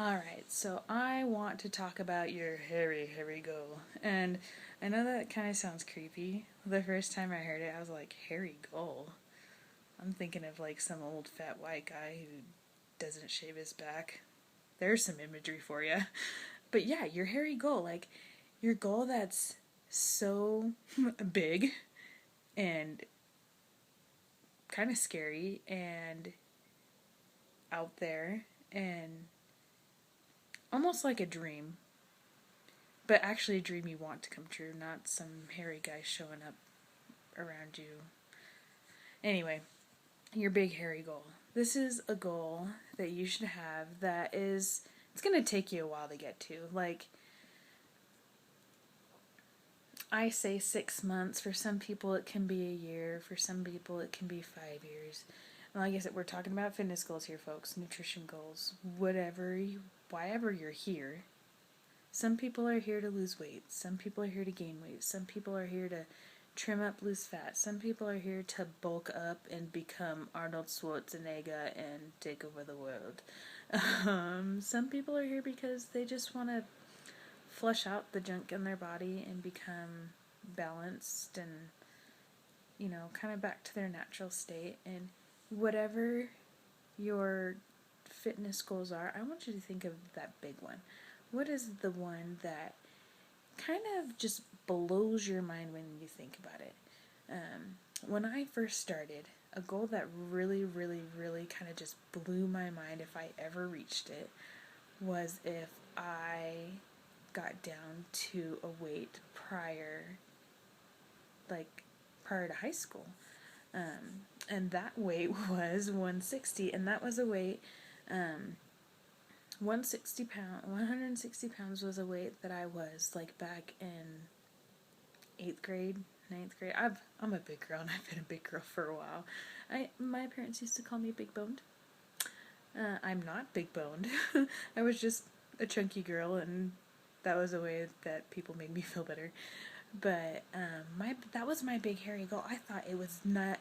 Alright, so I want to talk about your hairy goal. And I know that kind of sounds creepy. The first time I heard it, I was like, hairy goal? I'm thinking of like some old fat white guy who doesn't shave his back. There's some imagery for you. But yeah, your hairy goal, like your goal that's so big and kind of scary and out there and almost like a dream, but actually a dream you want to come true, not some hairy guy showing up around you. Anyway, your big hairy goal. This is a goal that you should have that is, it's going to take you a while to get to. Like, I say 6 months. For some people, it can be a year. For some people, it can be 5 years. And like I said, we're talking about fitness goals here, folks, nutrition goals, whyever you're here. Some people are here to lose weight. Some people are here to gain weight. Some people are here to trim up, lose fat. Some people are here to bulk up and become Arnold Schwarzenegger and take over the world. Some people are here because they just want to flush out the junk in their body and become balanced and, kind of back to their natural state. And whatever your fitness goals are, I want you to think of that big one. What is the one that kind of just blows your mind when you think about it? When I first started, a goal that really, really, really kind of just blew my mind if I ever reached it was if I got down to a weight prior to high school. And that weight was 160, and that was a weight, 160 pounds was a weight that I was like back in 8th grade, 9th grade. I'm a big girl, and I've been a big girl for a while. My parents used to call me big boned. I'm not big boned. I was just a chunky girl, and that was a way that people made me feel better. But that was my big hairy goal. I thought it was not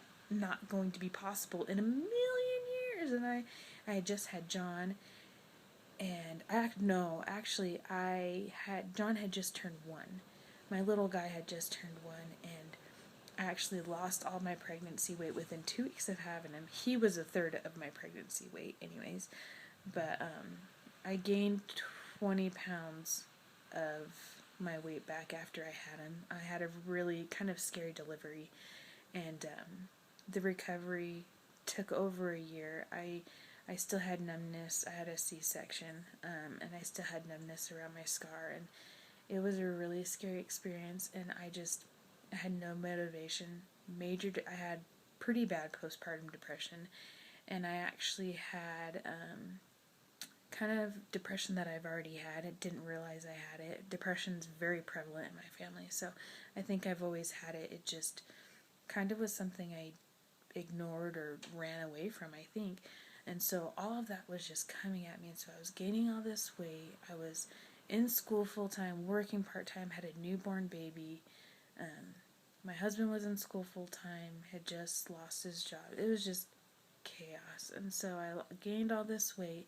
going to be possible in a million years, and I had just had John. And John had just turned 1. My little guy had just turned 1, and I actually lost all my pregnancy weight within 2 weeks of having him. He was a third of my pregnancy weight, anyways. But I gained 20 pounds of my weight back after I had him. I had a really kind of scary delivery, and the recovery took over a year. I still had numbness. I had a C-section, and I still had numbness around my scar, and it was a really scary experience, and I had no motivation. I had pretty bad postpartum depression, and I actually had kind of depression that I've already had. I didn't realize I had it. Depression's very prevalent in my family, so I think I've always had it. It just kind of was something I ignored or ran away from, I think. And so all of that was just coming at me, and so I was gaining all this weight. I was in school full-time, working part-time, had a newborn baby. My husband was in school full-time, had just lost his job. It was just chaos. And so I gained all this weight,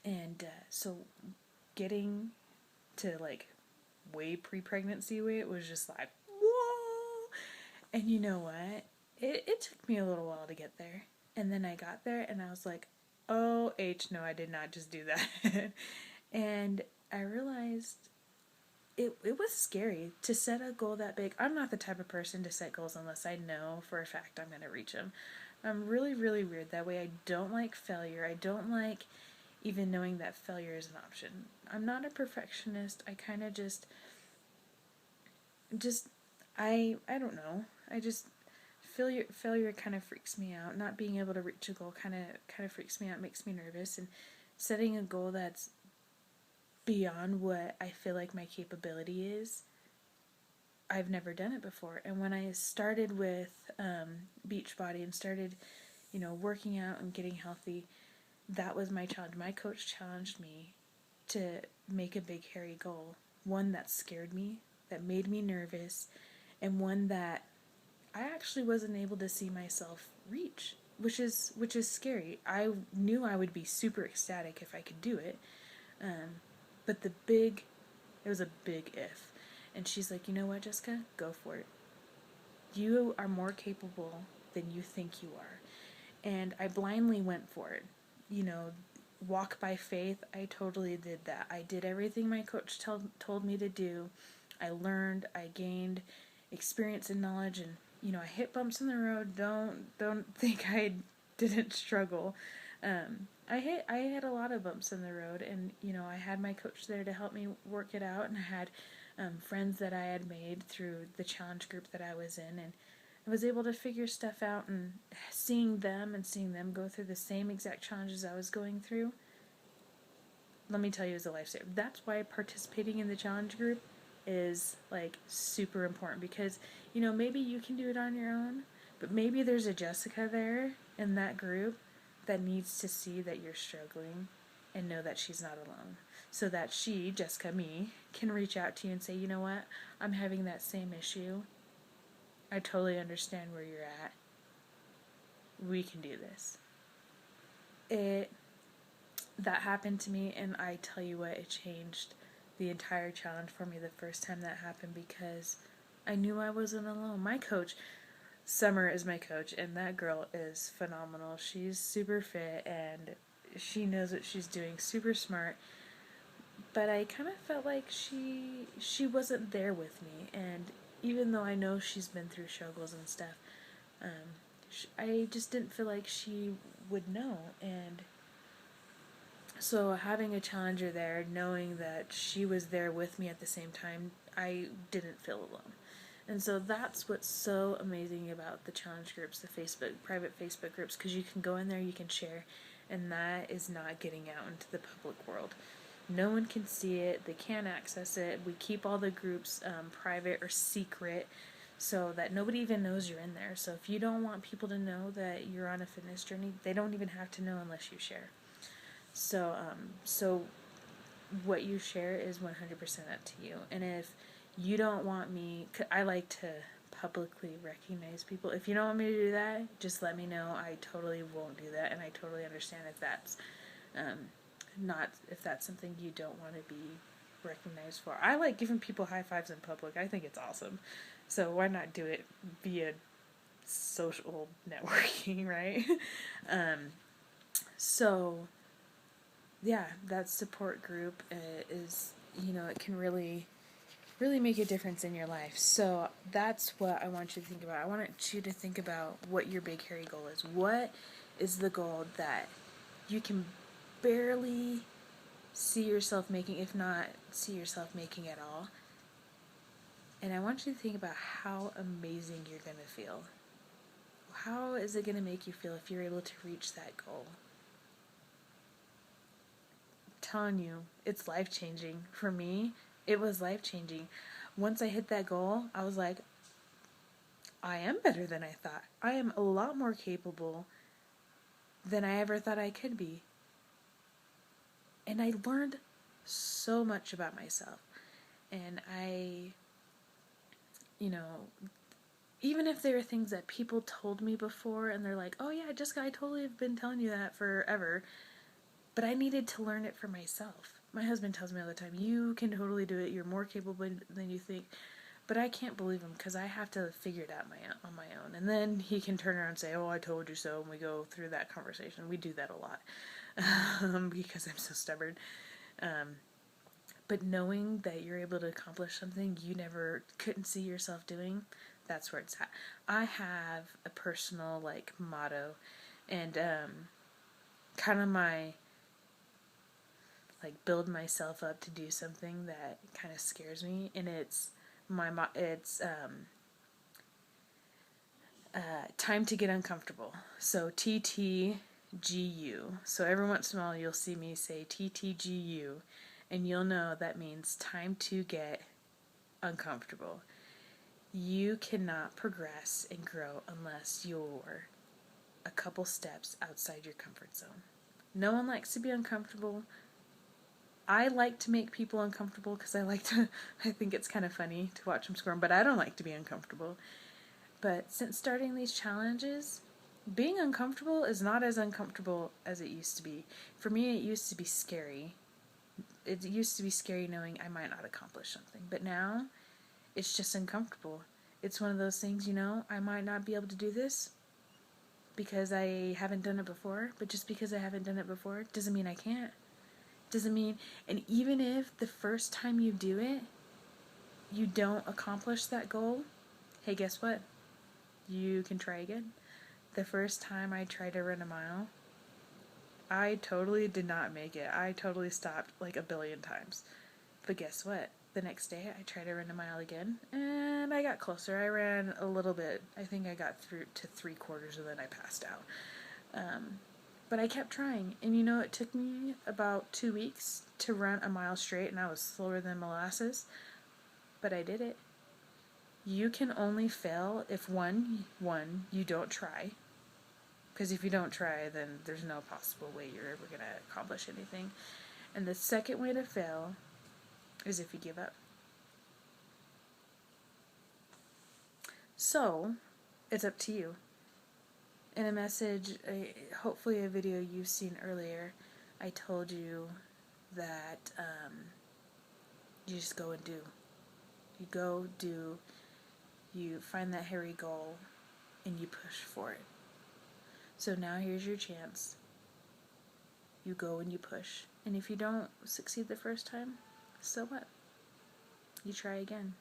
and so getting to like way pre-pregnancy weight was just like, whoa! And you know what? It took me a little while to get there. And then I got there, and I was like, oh, no, I did not just do that. And I realized it was scary to set a goal that big. I'm not the type of person to set goals unless I know for a fact I'm going to reach them. I'm really, really weird that way. I don't like failure. I don't like even knowing that failure is an option. I'm not a perfectionist. I kind of just, I don't know. Failure kind of freaks me out. Not being able to reach a goal kind of freaks me out, makes me nervous, and setting a goal that's beyond what I feel like my capability is, I've never done it before. And when I started with Beachbody and started, working out and getting healthy, that was my challenge. My coach challenged me to make a big hairy goal, one that scared me, that made me nervous, and one that I actually wasn't able to see myself reach. which is scary. I knew I would be super ecstatic if I could do it, but it was a big if. And she's like, you know what, Jessica, go for it. You are more capable than you think you are. And I blindly went for it. You know, walk by faith, I totally did that. I did everything my coach told me to do. I learned, I gained experience and knowledge, and I hit bumps in the road. Don't think I didn't struggle. I had a lot of bumps in the road, and I had my coach there to help me work it out, and I had friends that I had made through the challenge group that I was in, and I was able to figure stuff out, and seeing them go through the same exact challenges I was going through, let me tell you, is a lifesaver. That's why participating in the challenge group is like super important, because maybe you can do it on your own, but maybe there's a Jessica there in that group that needs to see that you're struggling and know that she's not alone, so that she, Jessica, me, can reach out to you and say, you know what, I'm having that same issue. I totally understand where you're at. We can do this. That happened to me, and I tell you what, it changed the entire challenge for me the first time that happened, because I knew I wasn't alone. My coach, Summer, is my coach, and that girl is phenomenal. She's super fit, and she knows what she's doing, super smart. But I kind of felt like she wasn't there with me, and even though I know she's been through struggles and stuff, I just didn't feel like she would know. And so having a challenger there, knowing that she was there with me at the same time, I didn't feel alone. And so that's what's so amazing about the challenge groups, the private Facebook groups, because you can go in there, you can share, and that is not getting out into the public world. No one can see it, they can't access it. We keep all the groups private or secret, so that nobody even knows you're in there. So if you don't want people to know that you're on a fitness journey, they don't even have to know unless you share. So what you share is 100% up to you. And if you don't want me, I like to publicly recognize people. If you don't want me to do that, just let me know. I totally won't do that, and I totally understand if that's if that's something you don't want to be recognized for. I like giving people high fives in public. I think it's awesome. So why not do it via social networking, right? So yeah, that support group is, it can really make a difference in your life. So that's what I want you to think about. I want you to think about what your big hairy goal is. What is the goal that you can barely see yourself making, if not see yourself making at all? And I want you to think about how amazing you're going to feel. How is it going to make you feel if you're able to reach that goal? I'm telling you, it's life-changing. For me, it was life-changing. Once I hit that goal, I was like, I am better than I thought. I am a lot more capable than I ever thought I could be. And I learned so much about myself. And even if there are things that people told me before, and they're like, oh yeah, Jessica, I totally have been telling you that forever, but I needed to learn it for myself. My husband tells me all the time, you can totally do it, you're more capable than you think, but I can't believe him, because I have to figure it out on my own. And then he can turn around and say, oh, I told you so, and we go through that conversation. We do that a lot, because I'm so stubborn. But knowing that you're able to accomplish something you never couldn't see yourself doing, that's where it's at. I have a personal motto, and kind of my build myself up to do something that kind of scares me, and it's time to get uncomfortable. So TTGU. So every once in a while you'll see me say TTGU, and you'll know that means time to get uncomfortable. You cannot progress and grow unless you're a couple steps outside your comfort zone. No one likes to be uncomfortable. I like to make people uncomfortable because I think it's kind of funny to watch them squirm, but I don't like to be uncomfortable. But since starting these challenges, being uncomfortable is not as uncomfortable as it used to be. For me, it used to be scary. It used to be scary knowing I might not accomplish something. But now, it's just uncomfortable. It's one of those things, I might not be able to do this because I haven't done it before. But just because I haven't done it before doesn't mean I can't. Doesn't mean, and even if the first time you do it, you don't accomplish that goal, hey, guess what? You can try again. The first time I tried to run a mile, I totally did not make it. I totally stopped like a billion times. But guess what? The next day I tried to run a mile again, and I got closer. I ran a little bit. I think I got through to 3/4 and then I passed out. But I kept trying, and it took me about 2 weeks to run a mile straight, and I was slower than molasses, but I did it. You can only fail if one, you don't try, because if you don't try, then there's no possible way you're ever going to accomplish anything. And the second way to fail is if you give up. So, it's up to you. In a message, hopefully a video you've seen earlier, I told you that you just go and do. You go, do, you find that hairy goal, and you push for it. So now here's your chance. You go and you push. And if you don't succeed the first time, so what? You try again.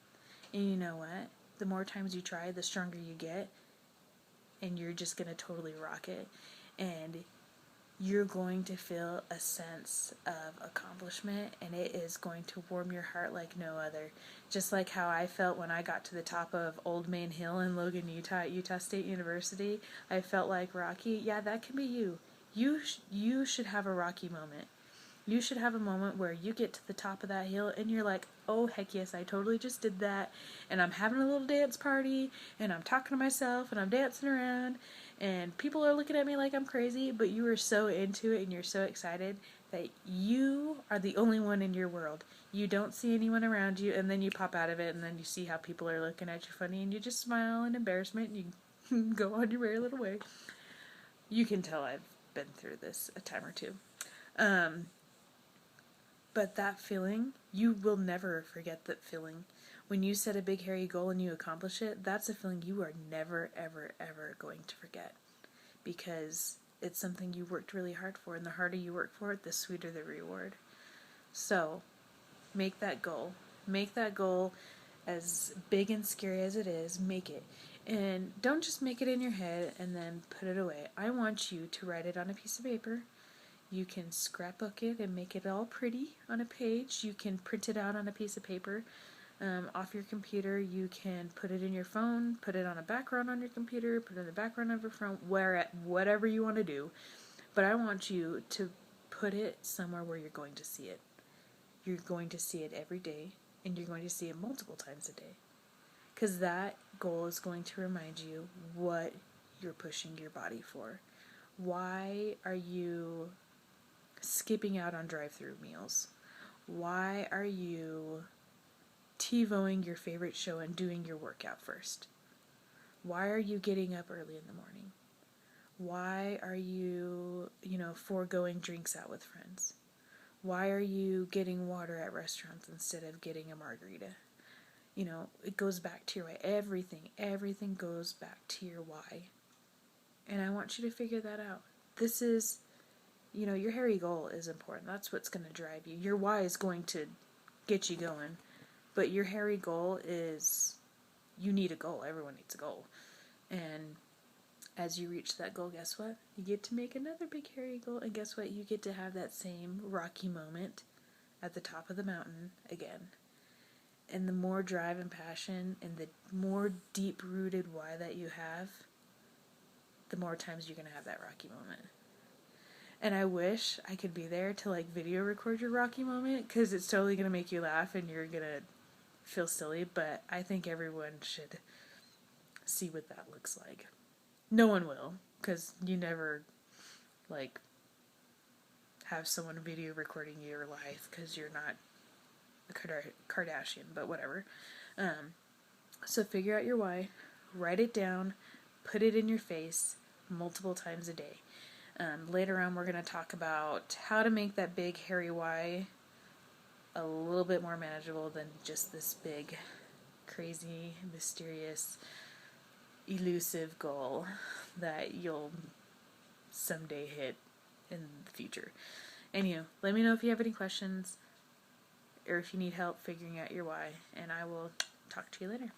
And you know what? The more times you try, the stronger you get. And you're just going to totally rock it. And you're going to feel a sense of accomplishment, and it is going to warm your heart like no other. Just like how I felt when I got to the top of Old Main Hill in Logan, Utah, at Utah State University. I felt like Rocky. Yeah, that can be you. You should have a Rocky moment. You should have a moment where you get to the top of that hill and you're like, oh heck yes, I totally just did that, and I'm having a little dance party, and I'm talking to myself, and I'm dancing around, and people are looking at me like I'm crazy, but you are so into it and you're so excited that you are the only one in your world. You don't see anyone around you, and then you pop out of it, and then you see how people are looking at you funny, and you just smile in embarrassment, and you go on your merry little way. You can tell I've been through this a time or two. But that feeling, you will never forget that feeling. When you set a big hairy goal and you accomplish it, that's a feeling you are never, ever, ever going to forget. Because it's something you worked really hard for, and the harder you work for it, the sweeter the reward. So, make that goal. Make that goal as big and scary as it is, make it. And don't just make it in your head and then put it away. I want you to write it on a piece of paper. You can scrapbook it and make it all pretty on a page. You can print it out on a piece of paper off your computer. You can put it in your phone, put it on a background on your computer, put it in the background of your phone, whatever you want to do. But I want you to put it somewhere where you're going to see it. You're going to see it every day, and you're going to see it multiple times a day. Because that goal is going to remind you what you're pushing your body for. Why are you skipping out on drive-thru meals? Why are you TiVoing your favorite show and doing your workout first? Why are you getting up early in the morning? Why are you, foregoing drinks out with friends? Why are you getting water at restaurants instead of getting a margarita? It goes back to your why. Everything goes back to your why. And I want you to figure that out. This is, your hairy goal is important. That's what's going to drive you. Your why is going to get you going. But your hairy goal is, you need a goal. Everyone needs a goal. And as you reach that goal, guess what? You get to make another big hairy goal. And guess what? You get to have that same Rocky moment at the top of the mountain again. And the more drive and passion and the more deep-rooted why that you have, the more times you're going to have that Rocky moment. And I wish I could be there to video record your Rocky moment, because it's totally going to make you laugh and you're going to feel silly, but I think everyone should see what that looks like. No one will, because you never have someone video recording your life, because you're not a Kardashian, but whatever. So figure out your why, write it down, put it in your face, multiple times a day. Later on, we're going to talk about how to make that big, hairy Y a little bit more manageable than just this big, crazy, mysterious, elusive goal that you'll someday hit in the future. Anywho, let me know if you have any questions or if you need help figuring out your why, and I will talk to you later.